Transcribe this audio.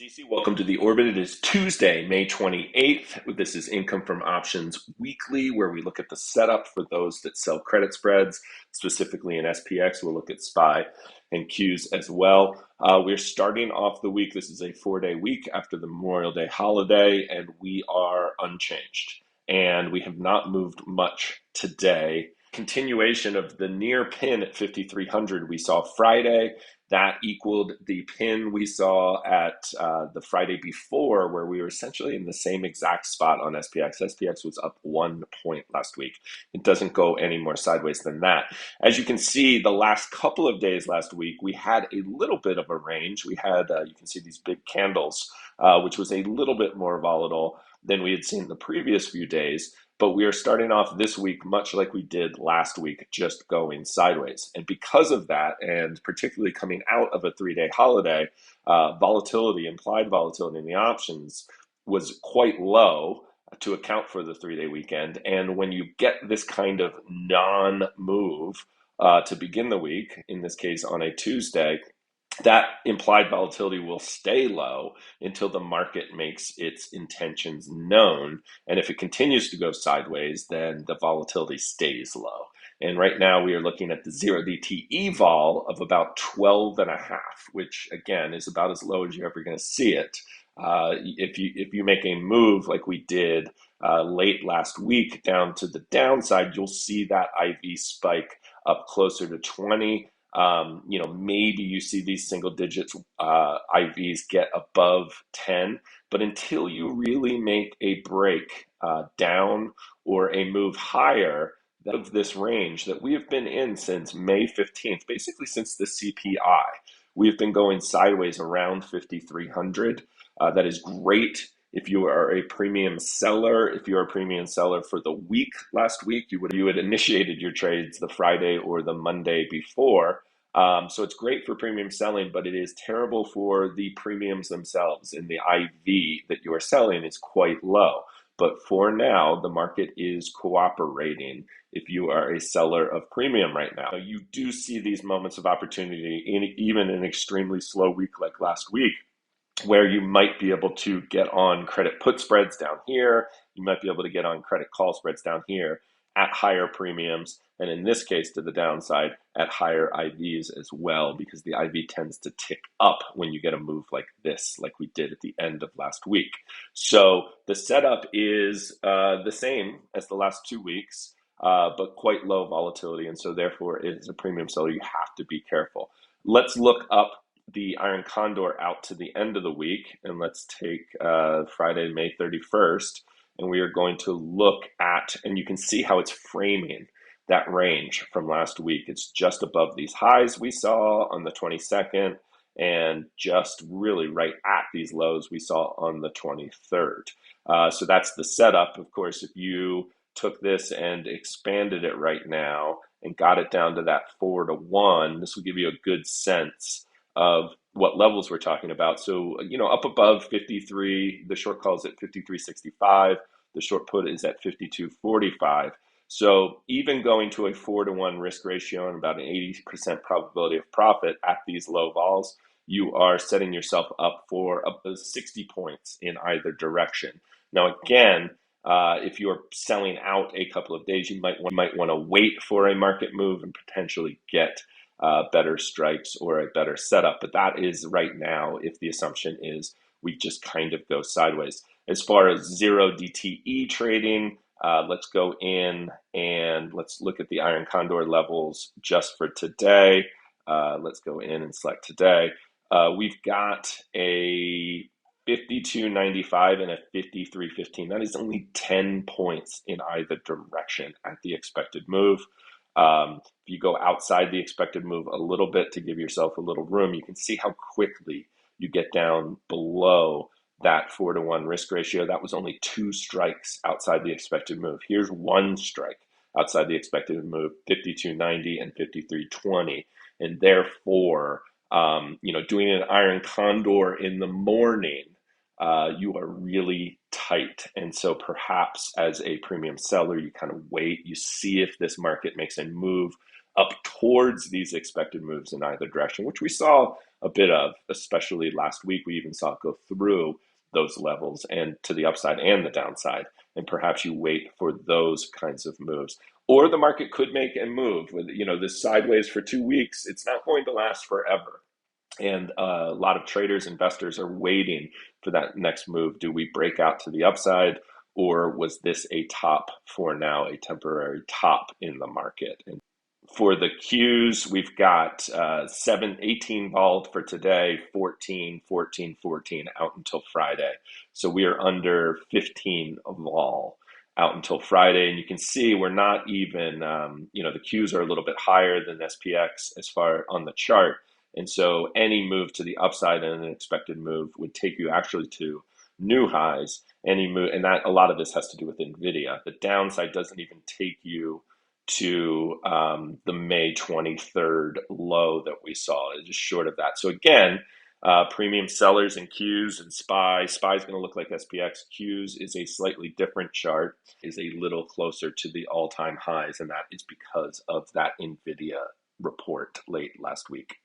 Cece, welcome to the Orbit. It is Tuesday, May 28th. This is Income from Options Weekly, where we look at the setup for those that sell credit spreads, specifically in SPX. We'll look at SPY and Qs as well. We're starting off the week. This is a 4-day week after the Memorial Day holiday, and we are unchanged. And we have not moved much today. Continuation of the near pin at 5,300 we saw Friday. That equaled the pin we saw at the Friday before, where we were essentially in the same exact spot on SPX. SPX was up 1 point last week. It doesn't go any more sideways than that. As you can see, the last couple of days last week, we had a little bit of a range. We had, you can see these big candles, which was a little bit more volatile than we had seen the previous few days. But we are starting off this week much like we did last week, just going sideways. And because of that, and particularly coming out of a 3-day holiday, volatility, implied volatility in the options was quite low to account for the 3-day weekend. And when you get this kind of non-move to begin the week, in this case on a Tuesday, that implied volatility will stay low until the market makes its intentions known. And if it continues to go sideways, then the volatility stays low. And right now we are looking at the 0DTE vol of about 12.5, which again is about as low as you're ever going to see it. If you make a move like we did late last week down to the downside, you'll see that IV spike up closer to 20. Maybe you see these single digits IVs get above 10, but until you really make a break down or a move higher of this range that we have been in since May 15th, basically since the CPI, we have been going sideways around 5,300. That is great if you are a premium seller. If you're a premium seller for the week last week, you had initiated your trades the Friday or the Monday before. So it's great for premium selling, but it is terrible for the premiums themselves. And the IV that you are selling is quite low. But for now, the market is cooperating if you are a seller of premium right now. You do see these moments of opportunity even in an extremely slow week like last week, where you might be able to get on credit put spreads down here. You might be able to get on credit call spreads down here at higher premiums. And in this case, to the downside, at higher IVs as well, because the IV tends to tick up when you get a move like this, like we did at the end of last week. So the setup is the same as the last 2 weeks, but quite low volatility. And so therefore, as a premium seller, you have to be careful. Let's look up the Iron Condor out to the end of the week, and let's take Friday, May 31st, and we are going to look at, and you can see how it's framing that range from last week. It's just above these highs we saw on the 22nd, and just really right at these lows we saw on the 23rd. So that's the setup. Of course, if you took this and expanded it right now and got it down to that 4-to-1, this will give you a good sense of what levels we're talking about. So, up above 53, the short call is at 53.65, the short put is at 52.45. So even going to a 4-to-1 risk ratio and about an 80% probability of profit at these low vols, you are setting yourself up for up to 60 points in either direction. Now, again, if you're selling out a couple of days, you might want to wait for a market move and potentially get better strikes or a better setup. But that is right now, if the assumption is we just kind of go sideways. As far as 0DTE trading, let's go in and let's look at the Iron Condor levels just for today. Let's go in and select today. We've got a 52.95 and a 53.15. That is only 10 points in either direction at the expected move. If you go outside the expected move a little bit to give yourself a little room, you can see how quickly you get down below that 4-to-1 risk ratio. That was only 2 strikes outside the expected move. Here's 1 strike outside the expected move, 52.90 and 53.20. And therefore, doing an Iron Condor in the morning, you are really tight. And so perhaps as a premium seller, you kind of wait, you see if this market makes a move up towards these expected moves in either direction, which we saw a bit of, especially last week. We even saw it go through those levels and to the upside and the downside. And perhaps you wait for those kinds of moves. Or the market could make a move with, this sideways for 2 weeks. It's not going to last forever. And a lot of traders, investors are waiting for that next move. Do we break out to the upside, or was this a top for now, a temporary top in the market? And for the Qs, we've got 18 vol for today, 14, 14, 14 out until Friday. So we are under 15 vol out until Friday. And you can see we're not even, the Qs are a little bit higher than SPX as far on the chart. And so any move to the upside and an expected move would take you actually to new highs. Any move, and that a lot of this has to do with NVIDIA. The downside doesn't even take you to the May 23rd low that we saw. It's just short of that. So again, premium sellers and Qs and SPY. SPY is going to look like SPX. Qs is a slightly different chart, is a little closer to the all-time highs, and that is because of that NVIDIA report late last week.